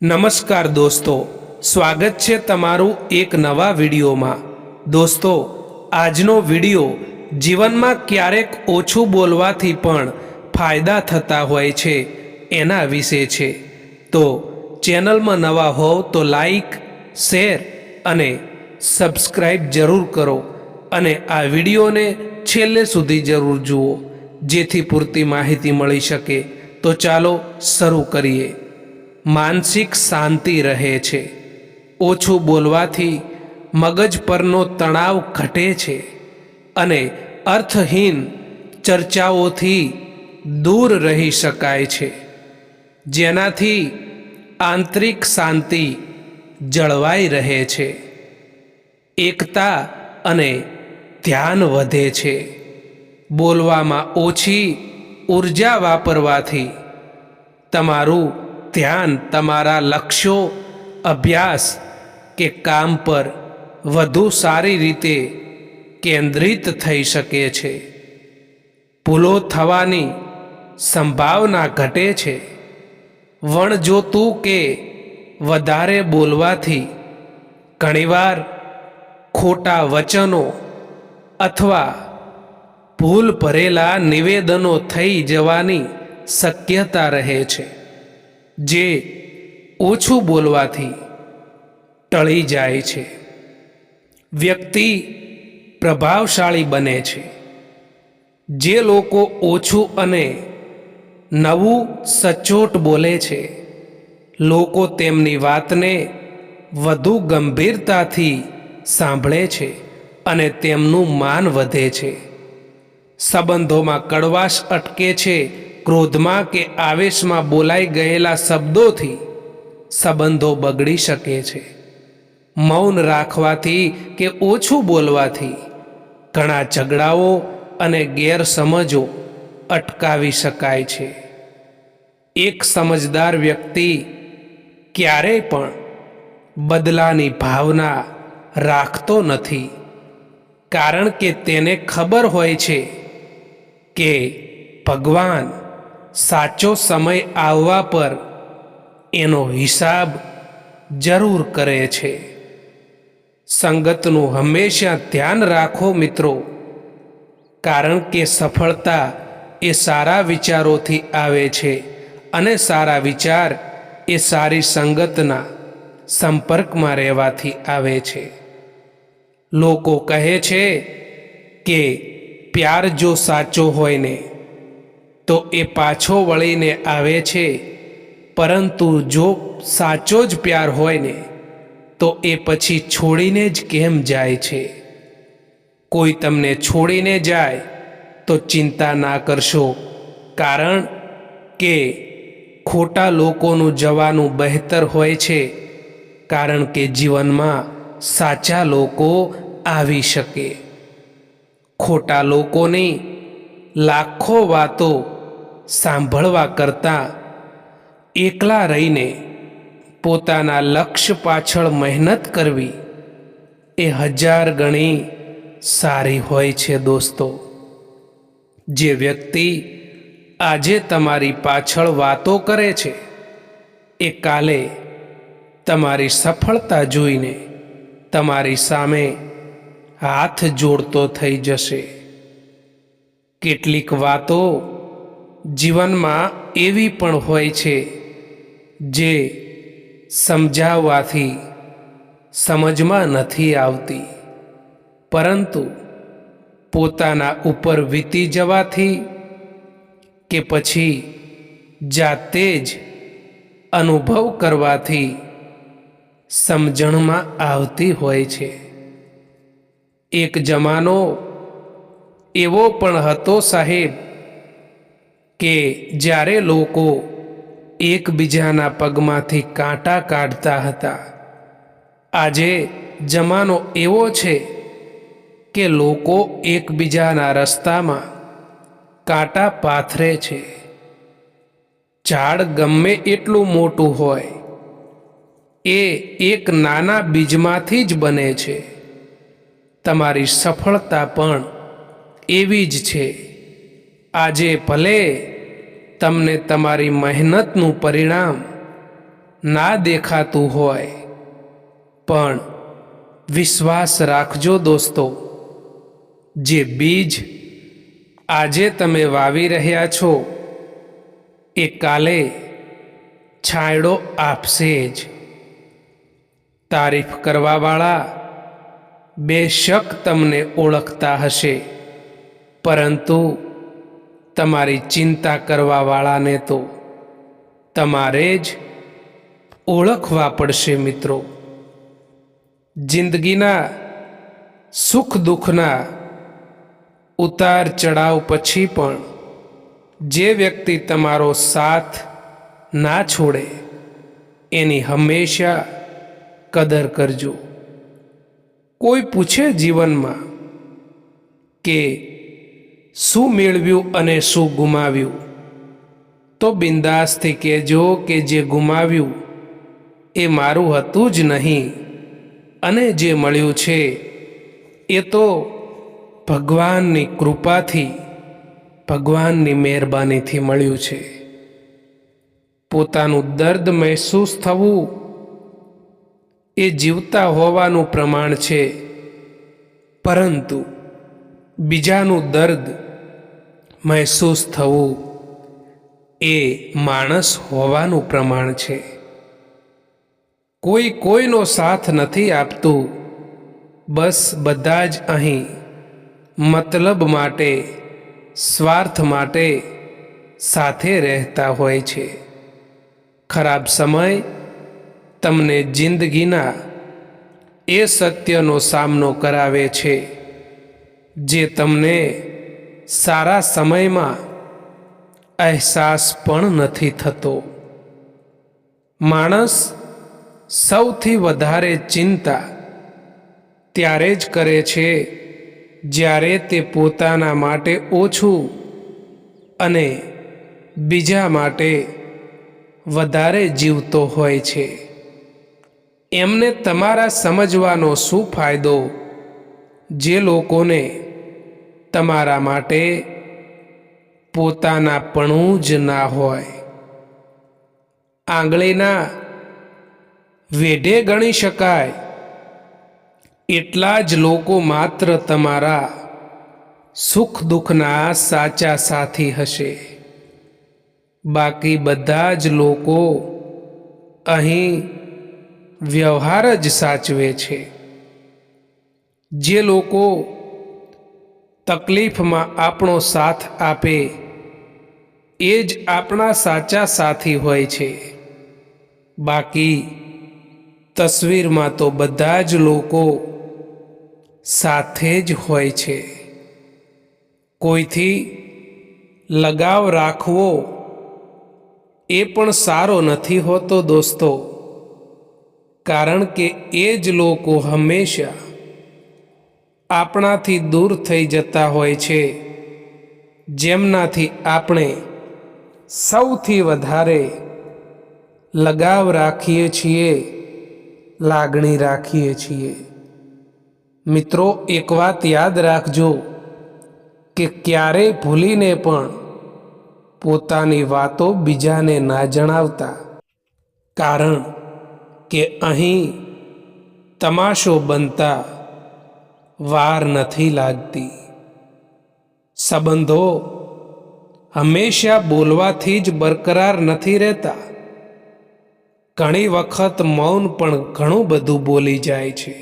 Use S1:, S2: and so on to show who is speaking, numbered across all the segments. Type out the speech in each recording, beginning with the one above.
S1: નમસ્કાર દોસ્તો, સ્વાગત છે તમારું એક નવા વિડીયોમાં। દોસ્તો, આજનો વિડીયો જીવનમાં ક્યારેક ઓછું બોલવાથી પણ ફાયદા થતા હોય છે એના વિશે છે। તો ચેનલમાં નવા હોવ તો લાઈક, શેર અને સબસ્ક્રાઈબ જરૂર કરો અને આ વિડીયોને છેલ્લે સુધી જરૂર જુઓ, જેથી પૂરતી માહિતી મળી શકે। તો ચાલો શરૂ કરીએ। માનસિક શાંતિ રહે છે। ઓછું બોલવાથી મગજ પરનો તણાવ ઘટે છે અને અર્થહીન ચર્ચાઓથી દૂર રહી શકાય છે, જેનાથી આંતરિક શાંતિ જળવાઈ રહે છે, એકતા અને ધ્યાન વધે છે। બોલવામાં ઓછી ઉર્જા વાપરવાથી તમારું ધ્યાન તમારા લક્ષ્યો, અભ્યાસ કે કામ પર વધુ સારી રીતે કેન્દ્રિત થઈ શકે છે। ભૂલો થવાની સંભાવના ઘટે છે। વણજોતું કે વધારે બોલવાથી ઘણીવાર ખોટા વચનો અથવા ભૂલ ભરેલા નિવેદનો થઈ જવાની શક્યતા રહે છે, જે ઓછું બોલવાથી ટળી જાય છે। વ્યક્તિ પ્રભાવશાળી બને છે। જે લોકો ઓછું અને નવું સચોટ બોલે છે, લોકો તેમની વાતને વધુ ગંભીરતાથી સાંભળે છે અને તેમનું માન વધે છે। સંબંધોમાં કડવાશ અટકે છે। ક્રોધમાં કે આવેશમાં બોલાઈ ગયેલા શબ્દોથી સંબંધો બગડી શકે છે। મૌન રાખવાથી કે ઓછું બોલવાથી ઘણા ઝઘડાઓ અને ગેરસમજો અટકાવી શકાય છે। એક સમજદાર વ્યક્તિ ક્યારેય પણ બદલાની ભાવના રાખતો નથી, કારણ કે તેને ખબર હોય છે કે ભગવાન સાચો સમય આવવા પર એનો હિસાબ જરૂર કરે છે। સંગતનું હંમેશા ધ્યાન રાખો મિત્રો, કારણ કે સફળતા એ સારા વિચારોથી આવે છે અને સારા વિચાર એ સારી સંગતના સંપર્કમાં રહેવાથી આવે છે। લોકો કહે છે કે પ્યાર જો સાચો હોય ને તો એ પાછો વળીને આવે છે, પરંતુ જો સાચો જ પ્યાર હોય ને તો એ પછી છોડીને જ કેમ જાય છે? કોઈ તમને છોડીને જાય તો ચિંતા ના કરશો, કારણ કે ખોટા લોકોનું જવાનું બહેતર હોય છે, કારણ કે જીવનમાં સાચા લોકો આવી શકે। ખોટા લોકોની લાખો વાતો સાંભળવા કરતાં એકલા રહીને પોતાના લક્ષ્ય પાછળ મહેનત કરવી એ 1000 ગણી સારી હોય છે। દોસ્તો, જે વ્યક્તિ આજે તમારી પાછળ વાતો કરે છે, એ કાલે તમારી સફળતા જોઈને તમારી સામે હાથ જોડતો થઈ જશે। કેટલીક વાતો જીવનમાં એવી પણ હોય છે જે સમજાવવાથી સમજમાં નથી આવતી, પરંતુ પોતાના ઉપર વીતી જવાથી કે પછી જાતે જ અનુભવ કરવાથી સમજણમાં આવતી હોય છે। એક જમાનો એવો પણ હતો સાહેબ, કે જ્યારે લોકો એકબીજાના પગમાંથી કાંટા કાઢતા હતા। આજે જમાનો એવો છે કે લોકો એકબીજાના રસ્તામાં કાંટા પાથરે છે। ઝાડ ગમે એટલું મોટું હોય, એ એક નાના બીજમાંથી જ બને છે। તમારી સફળતા પણ એવી જ છે। આજે ભલે તમને તમારી મહેનતનું પરિણામ ના દેખાતું હોય, પણ વિશ્વાસ રાખજો દોસ્તો, જે બીજ આજે તમે વાવી રહ્યા છો એ કાલે છાંયડો આપશે જ. તારીફ કરવાવાળા બેશક તમને ઓળખતા હશે, પરંતુ તમારી ચિંતા કરવાવાળાને તો તમારે જ ઓળખવા પડશે મિત્રો. જિંદગીના સુખ દુઃખના ઉતાર ચઢાવ પછી પણ જે વ્યક્તિ તમારો સાથ ના છોડે એની હંમેશા કદર કરજો. કોઈ પૂછે જીવનમાં કે શું મેળવ્યું અને શું ગુમાવ્યું, તો બિંદાસથી કહેજો કે જે ગુમાવ્યું એ મારું હતું જ નહીં, અને જે મળ્યું છે એ તો ભગવાનની કૃપાથી, ભગવાનની મહેરબાનીથી મળ્યું છે. પોતાનું દર્દ મહેસૂસ થવું એ જીવતા હોવાનું પ્રમાણ છે, પરંતુ બીજાનું દર્દ મહેસૂસ થવું એ માણસ હોવાનું પ્રમાણ છે. કોઈ કોઈનો સાથ નથી આપતું, બસ બધા જ અહીં મતલબ માટે, સ્વાર્થ માટે સાથે રહેતા હોય છે. ખરાબ સમય તમને જિંદગીના એ સત્યનો સામનો કરાવે છે જે તમને સારા સમયમાં અહેસાસ પણ નથી થતો. માણસ સૌથી વધારે ચિંતા ત્યારે જ કરે છે જ્યારે તે પોતાના માટે ઓછું અને બીજા માટે વધારે જીવતો હોય છે. એમને તમારા સમજવાનો શું ફાયદો જે લોકોને તમારા માટે પોતાનાપણું જ ના હોય. આંગળીના વેઢે ગણી શકાય એટલા જ લોકો માત્ર તમારા સુખ દુઃખના સાચા સાથી હશે. બાકી બધા જ લોકો અહીં વ્યવહાર જ સાચવે છે. જે લોકો તકલીફમાં આપણો સાથ આપે એ જ આપણા સાચા સાથી હોય છે. બાકી તસવીરમાં તો બધા જ લોકો સાથે જ હોય છે. કોઈથી લગાવ રાખવો એ પણ સારો નથી હોતો દોસ્તો, કારણ કે એ જ લોકો હંમેશા આપણાથી દૂર થઈ જતા હોય છે, જેમનાથી આપણે સૌથી વધારે લગાવ રાખીએ છીએ, લાગણી રાખીએ છીએ. મિત્રો, એક વાત યાદ રાખજો કે ક્યારેય ભૂલીને પણ પોતાની વાતો બીજાને ના જણાવતા, કારણ કે અહીં તમાશો બનતા વાર નથી લાગતી. સંબંધો હંમેશા બોલવાથી જ બરકરાર નથી રહેતા. ઘણી વખત મૌન પણ ઘણું બધું બોલી જાય છે.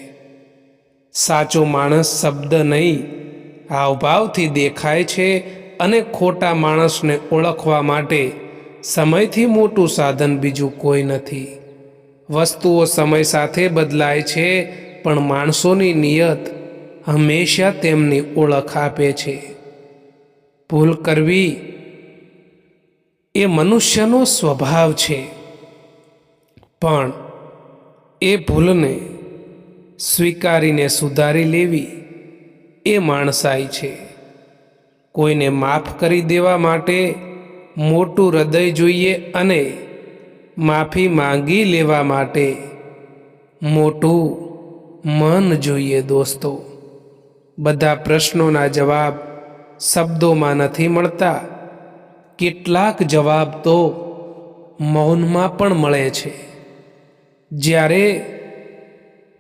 S1: સાચો માણસ શબ્દ નહીં, હાવભાવથી દેખાય છે, અને ખોટા માણસને ઓળખવા માટે સમયથી મોટું સાધન બીજું કોઈ નથી. વસ્તુઓ સમય સાથે બદલાય છે, પણ માણસોની નિયત હંમેશા તેમની ઓળખ આપે છે. ભૂલ કરવી એ મનુષ્યનો સ્વભાવ છે, પણ એ ભૂલને સ્વીકારીને સુધારી લેવી એ માણસાઈ છે. કોઈને માફ કરી દેવા માટે મોટું હૃદય જોઈએ અને માફી માંગી લેવા માટે મોટું મન જોઈએ દોસ્તો. બધા પ્રશ્નોના જવાબ શબ્દોમાં નથી મળતા. કેટલાક જવાબ તો મૌનમાં પણ મળે છે. જ્યારે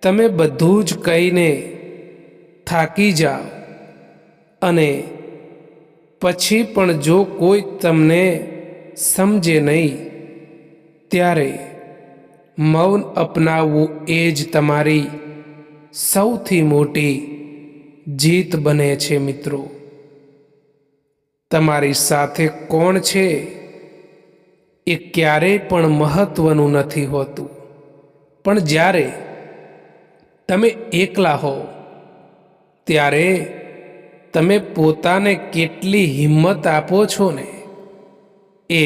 S1: તમે બધું જ કહીને થાકી જાઓ અને પછી પણ જો કોઈ તમને સમજે નહીં, ત્યારે મૌન અપનાવવું એ જ તમારી સૌથી મોટી જીત બને છે મિત્રો. તમારી સાથે કોણ છે એ ક્યારેય પણ મહત્વનું નથી હોતું, પણ જ્યારે તમે એકલા હો ત્યારે તમે પોતાને કેટલી હિંમત આપો છો ને એ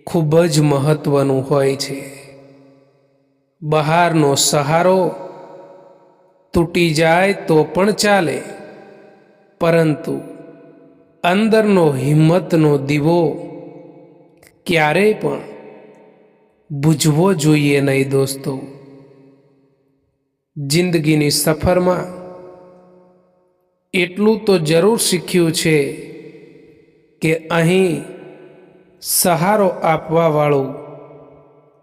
S1: ખૂબ જ મહત્વનું હોય છે. બહારનો સહારો તૂટી જાય તો પણ ચાલે, પરંતુ અંદરનો હિંમતનો દીવો ક્યારેય પણ બુઝવો જોઈએ નહીં દોસ્તો. જિંદગીની સફરમાં એટલું તો જરૂર શીખ્યું છે કે અહીં સહારો આપવા વાળું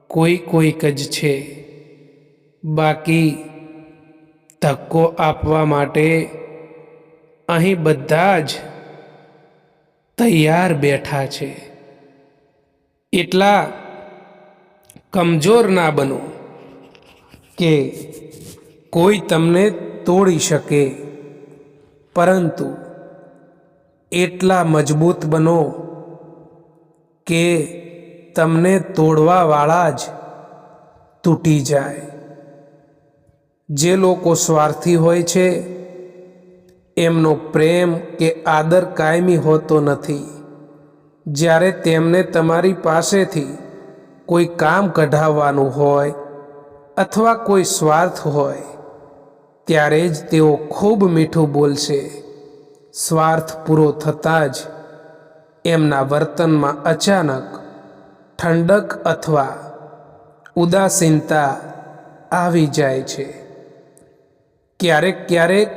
S1: કોઈક જ છે, બાકી ધક્કો આપવા માટે અહીં બધા જ તૈયાર બેઠા છે. એટલા કમજોર ના બનો કે કોઈ તમને તોડી શકે, પરંતુ એટલા મજબૂત બનો કે તમને તોડવાવાળા જ તૂટી જાય. જે લોકો સ્વાર્થી હોય છે એમનો પ્રેમ કે આદર કાયમી હોતો નથી. જ્યારે તેમને તમારી પાસેથી કોઈ કામ કઢાવવાનું હોય અથવા કોઈ સ્વાર્થ હોય ત્યારે જ તેઓ ખૂબ મીઠું બોલશે. સ્વાર્થ પૂરો થતાં જ એમના વર્તનમાં અચાનક ઠંડક અથવા ઉદાસીનતા આવી જાય છે. ક્યારેક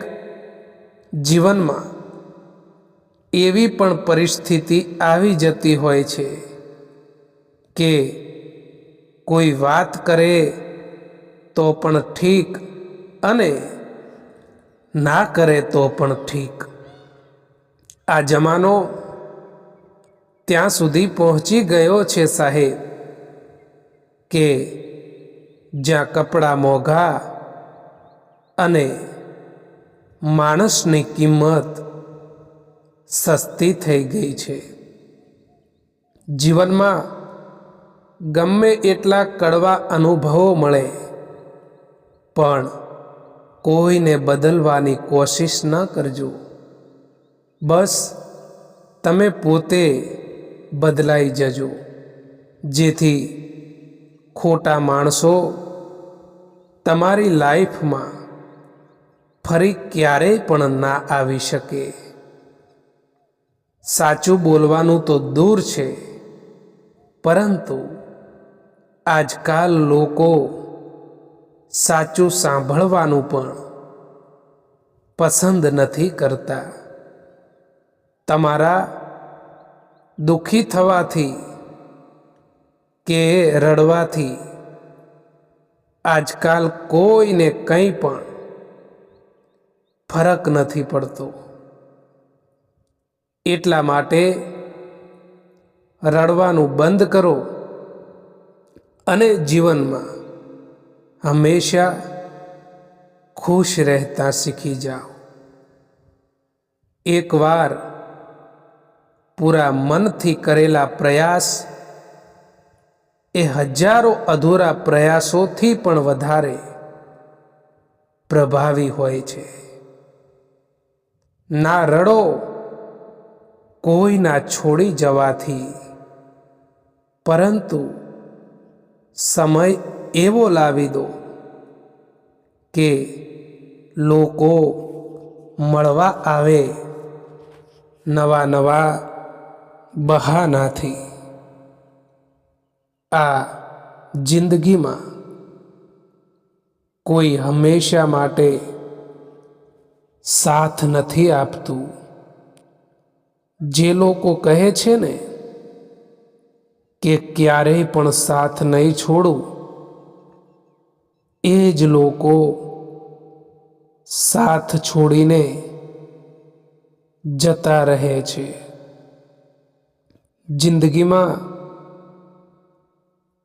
S1: જીવનમાં એવી પણ પરિસ્થિતિ આવી જતી હોય છે કે કોઈ વાત કરે તો પણ ઠીક અને ના કરે તો પણ ઠીક. આ જમાનો ત્યાં સુધી પહોંચી ગયો છે સાહેબ કે જ્યાં કપડાં મોંઘા અને માણસની કિંમત સસ્તી થઈ ગઈ છે. જીવનમાં ગમે એટલા કડવા અનુભવો મળે પણ કોઈને બદલવાની કોશિશ ન કરજો. બસ તમે પોતે બદલાઈ જજો, જેથી ખોટા માણસો તમારી લાઈફમાં ફરી ક્યારેય પણ ના આવી શકે. સાચું બોલવાનું તો દૂર છે, પરંતુ આજકાલ લોકો સાચું સાંભળવાનું પણ પસંદ નથી કરતા. તમારા દુઃખી થવાથી કે રડવાથી આજકાલ કોઈને કંઈ પણ ફરક નથી પડતો. એટલા માટે રડવાનું બંધ કરો અને જીવનમાં હંમેશા ખુશ રહેતા શીખી જાઓ. એકવાર પૂરા મનથી કરેલા પ્રયાસ એ હજારો અધૂરા પ્રયાસોથી પણ વધારે પ્રભાવી હોય છે. ના રડો કોઈના છોડી જવાથી, પરંતુ સમય એવો લાવી દો કે લોકો મળવા આવે નવા બહાનાથી. આ જિંદગીમાં કોઈ હંમેશા માટે સાથ નથી આપતું. જે લોકો કહે છે ને કે ક્યારેય પણ સાથ નહીં છોડું, એ જ લોકો સાથ છોડીને જતા રહે છે. જિંદગીમાં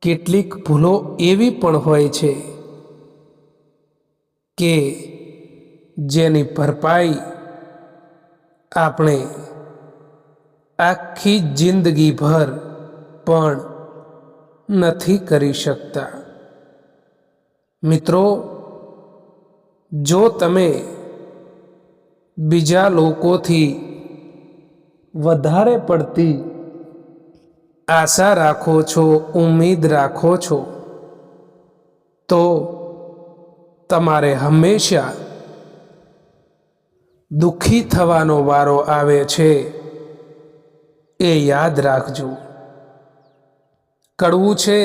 S1: કેટલીક ભૂલો એવી પણ હોય છે કે જેની ભરપાઈ આપણે આખી જિંદગીભર પણ નથી કરી શકતા. મિત્રો, જો તમે બીજા લોકોથી વધારે પડતી આશા રાખો છો, ઉમ્મીદ રાખો છો, તો તમારે હંમેશા દુઃખી થવાનો વારો આવે છે, એ યાદ રાખજો. કડવું છે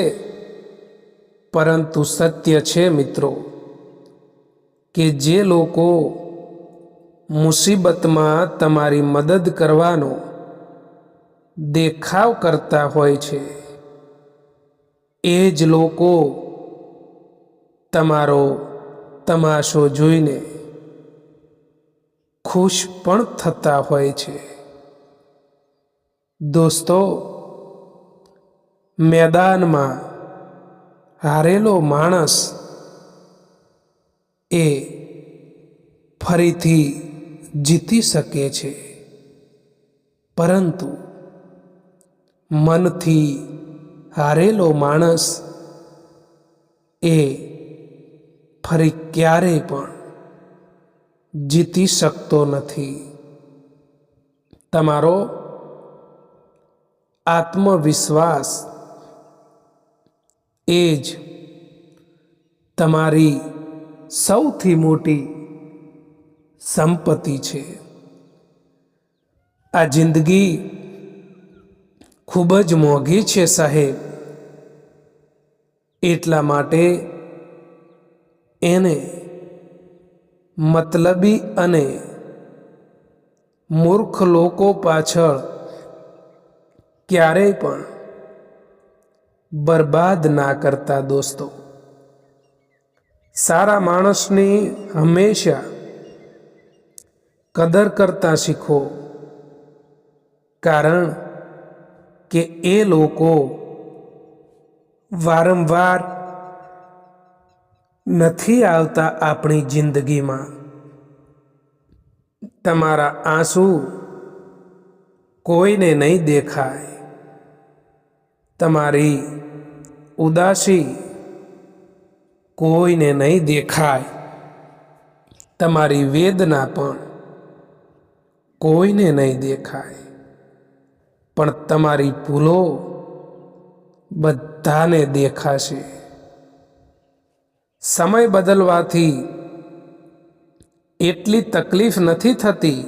S1: પરંતુ સત્ય છે મિત્રો, કે જે લોકો મુસીબતમાં તમારી મદદ કરવાનો દેખાવ કરતા હોય છે, એ જ લોકો તમારો તમાશો જોઈને ખુશ પણ થતા હોય છે. દોસ્તો, મેદાનમાં હારેલો માણસ એ ફરીથી જીતી શકે છે, પરંતુ મનથી હારેલો માણસ એ ફરી ક્યારેય પણ જીતી શકતો નથી. તમારો આત્મવિશ્વાસ એ જ તમારી સૌથી મોટી સંપત્તિ છે. આ જિંદગી ખૂબ જ મોંઘી છે સાહેબ, એટલા માટે એને મતલબી અને મૂર્ખ લોકો પાછળ ક્યારેય પણ બરબાદ ના કરતા દોસ્તો. સારા માણસની હંમેશા કદર કરતા શીખો, કારણ કે એ લોકો વારંવાર નથી આવતા આપણી જિંદગીમાં. તમારા આંસુ કોઈને નહીં દેખાય, તમારી ઉદાસી કોઈને નહીં દેખાય, તમારી વેદના પણ કોઈને નહીં દેખાય, પણ તમારી ભૂલો બધાને દેખાશે. સમય બદલવાથી એટલી તકલીફ નથી થતી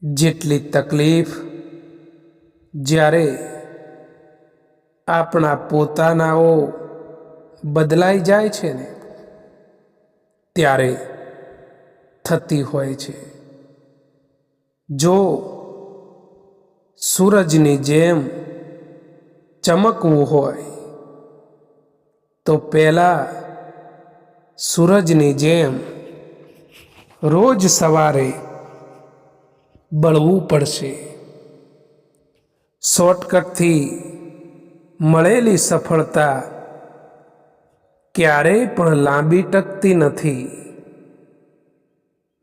S1: જેટલી તકલીફ જ્યારે આપણા પોતાનાઓ બદલાઈ જાય છે ને ત્યારે થતી હોય છે. જો સૂરજની જેમ ચમકવું હોય તો પહેલા સૂરજની જેમ રોજ સવારે બળવું પડશે. શોર્ટકટથી મળેલી સફળતા ક્યારેય પણ લાંબી ટકતી નથી.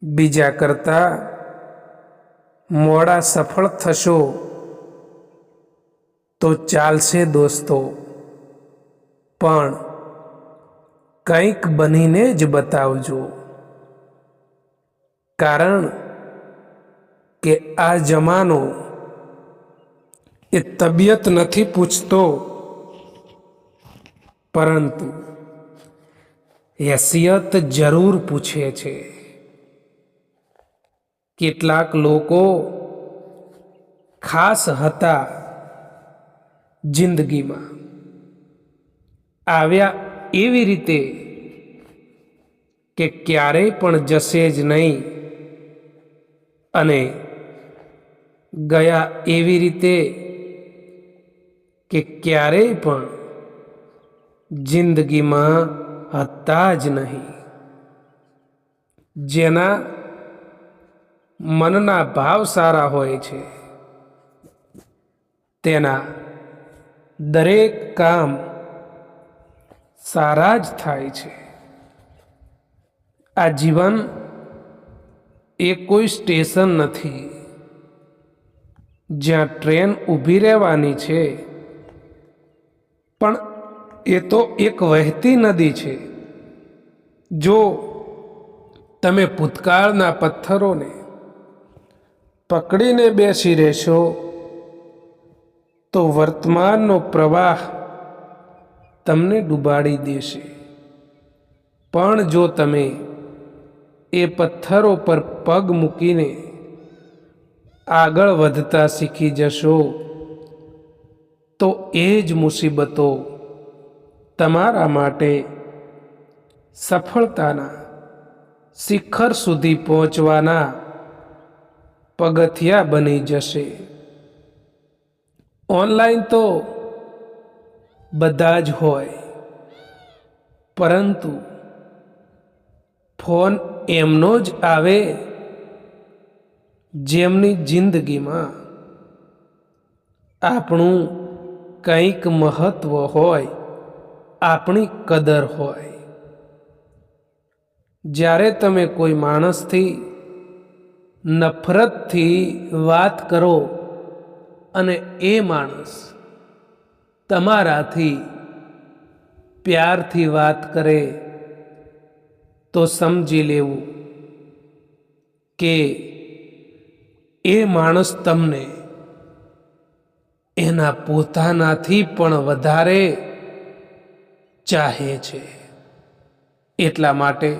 S1: બીજા કરતાં મોડા સફળ થશો તો ચાલશે દોસ્તો, પણ કંઈક બનીને જ બતાવજો, કારણ કે આ જમાનો એ તબિયત નથી પૂછતો, પરંતુ હેસિયત જરૂર પૂછે છે. કેટલાક લોકો ખાસ હતા જિંદગીમાં, આવ્યા એવી રીતે કે ક્યારેય પણ જશે જ નહીં, અને ગયા એવી રીતે કે ક્યારેય પણ જિંદગીમાં હતા જ નહીં. જેના મનના ભાવ સારા હોય છે તેના દરેક કામ સારા જ થાય છે. આ જીવન એ કોઈ સ્ટેશન નથી જ્યાં ટ્રેન ઊભી રહેવાની છે, પણ એ તો એક વહેતી નદી છે. જો તમે ભૂતકાળના પથ્થરોને પકડીને બેસી રહેશો તો વર્તમાનનો પ્રવાહ તમને ડૂબાડી દેશે. પણ જો તમે એ પથ્થરો પર પગ મૂકીને આગળ વધતા શીખી જશો તો એ જ મુસીબતો તમારા માટે સફળતાના શિખર સુધી પહોંચવાના પગથિયા બની જશે. ઓનલાઈન તો બધા જ હોય, પરંતુ ફોન એમનો જ આવે જેમની જિંદગીમાં આપણું કંઈક મહત્વ હોય, આપણી કદર હોય. જ્યારે તમે કોઈ માણસથી નફરતથી વાત કરો અને એ માણસ તમારાથી પ્યારથી વાત કરે તો સમજી લેવું કે એ માણસ તમને એના પોતાનાથી પણ વધારે ચાહે છે. એટલા માટે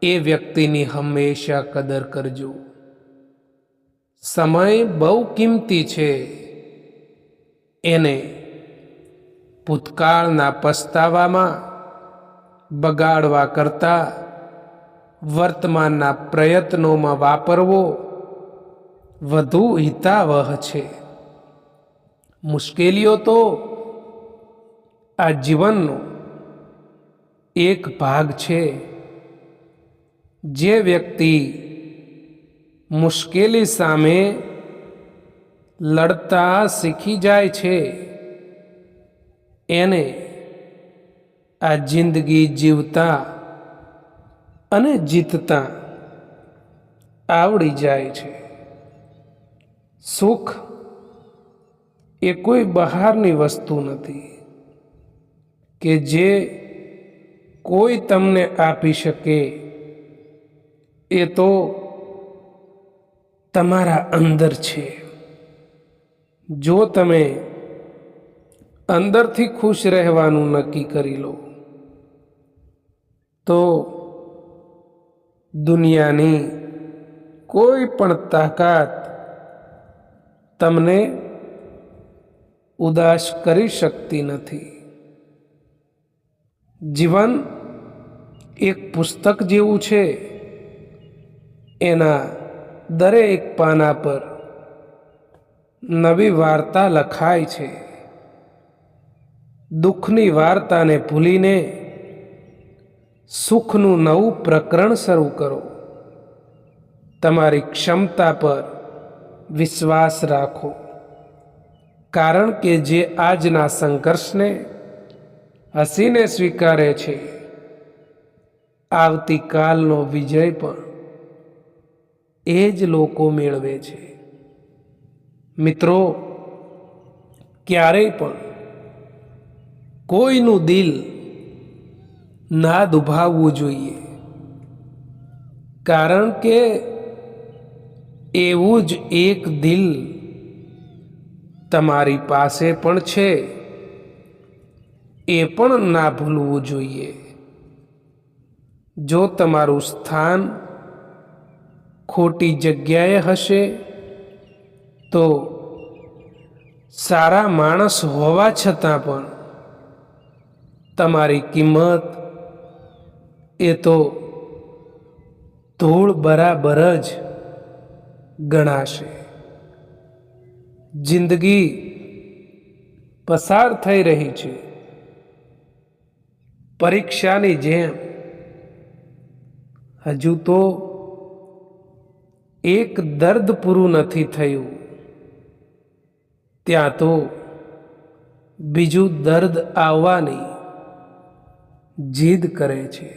S1: એ વ્યક્તિની હંમેશા કદર કરજો. સમય બહુ કિંમતી છે. એને ભૂતકાળના પસ્તાવામાં બગાડવા કરતાં વર્તમાનના પ્રયત્નોમાં વાપરવો વધુ હિતાવહ છે. મુશ્કેલીઓ તો આ જીવનનો એક ભાગ છે. જે વ્યક્તિ મુશ્કેલી સામે લડતા શીખી જાય છે એને આ જિંદગી જીવતા અને જીતતા આવડી જાય છે. સુખ એ કોઈ બહારની વસ્તુ નથી કે જે કોઈ તમને આપી શકે. એ તો તમારા અંદર છે. જો તમે અંદરથી ખુશ રહેવાનું નક્કી કરી લો તો દુનિયાની કોઈ પણ તાકાત તમને ઉદાસ કરી શકતી નથી. જીવન એક પુસ્તક જેવું છે. એના દરેક પાના પર નવી વાર્તા લખાય છે. દુઃખની વાર્તાને ભૂલીને સુખનું નવું પ્રકરણ શરૂ કરો. તમારી ક્ષમતા પર વિશ્વાસ રાખો, કારણ કે જે આજના સંઘર્ષને હસીને સ્વીકારે છે આવતીકાલનો વિજય પણ એ જ લોકો મેળવે છે. મિત્રો, ક્યારેય પણ કોઈનું દિલ ના દુભાવવું જોઈએ, કારણ કે એવું જ એક દિલ તમારી પાસે પણ છે. એ પણ ના ભૂલવું જોઈએ. જો તમારું સ્થાન ખોટી જગ્યાએ હશે તો સારા માણસ હોવા છતાં પણ તમારી કિંમત એ તો ધૂળ બરાબર જ ગણાશે. જિંદગી પસાર થઈ રહી છે પરીક્ષાની જેમ હજુ તો એક દર્દ પૂરું નથી થયું, ત્યાં તો બીજું દર્દ આવવાની જીદ કરે છે.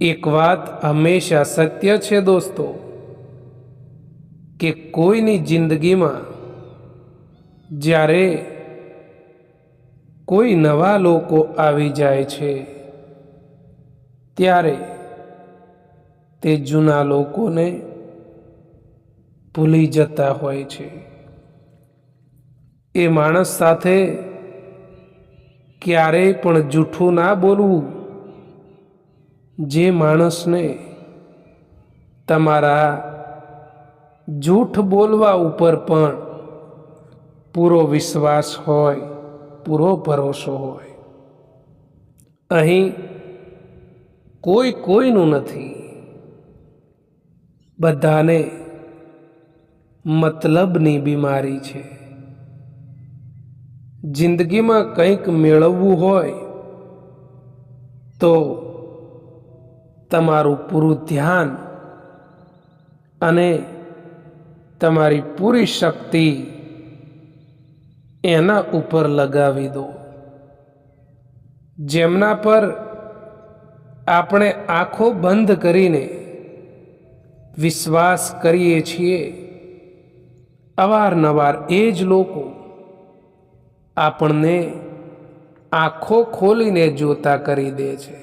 S1: એક વાત હંમેશા સત્ય છે દોસ્તો, કે કોઈની જિંદગીમાં જ્યારે કોઈ નવા લોકો આવી જાય છે ત્યારે તે જૂના લોકોને ભૂલી જતા હોય છે. એ માણસ સાથે ક્યારેય પણ જૂઠું ના બોલવું. જે માણસને તમારા જૂઠ બોલવા ઉપર પણ પૂરો વિશ્વાસ હોય, પૂરો ભરોસો હોય. અહીં કોઈ કોઈનું નથી, બધાને મતલબની બીમારી છે. જિંદગીમાં કંઈક મેળવવું હોય તો તમારું પૂરું ધ્યાન અને તમારી પૂરી શક્તિ એના ઉપર લગાવી દો. જેમના પર આપણે આંખો બંધ કરીને વિશ્વાસ કરીએ છીએ, અવારનવાર એ જ લોકો આપણને આંખો ખોલીને જોતા કરી દે છે.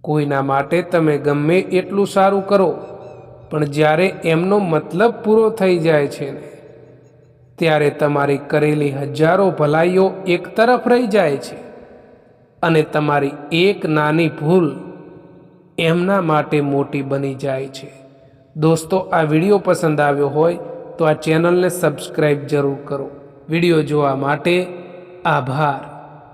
S1: કોઈના માટે તમે ગમે એટલું સારું કરો, પણ જ્યારે એમનો મતલબ પૂરો થઈ જાય છે ને, ત્યારે તમારી કરેલી હજારો ભલાઈઓ એક તરફ રહી જાય છે અને તમારી એક નાની ભૂલ એમના માટે મોટી બની જાય છે. દોસ્તો, આ વિડીયો પસંદ આવ્યો હોય તો આ ચેનલને સબસ્ક્રાઈબ જરૂર કરો. વિડીયો જોવા માટે આભાર.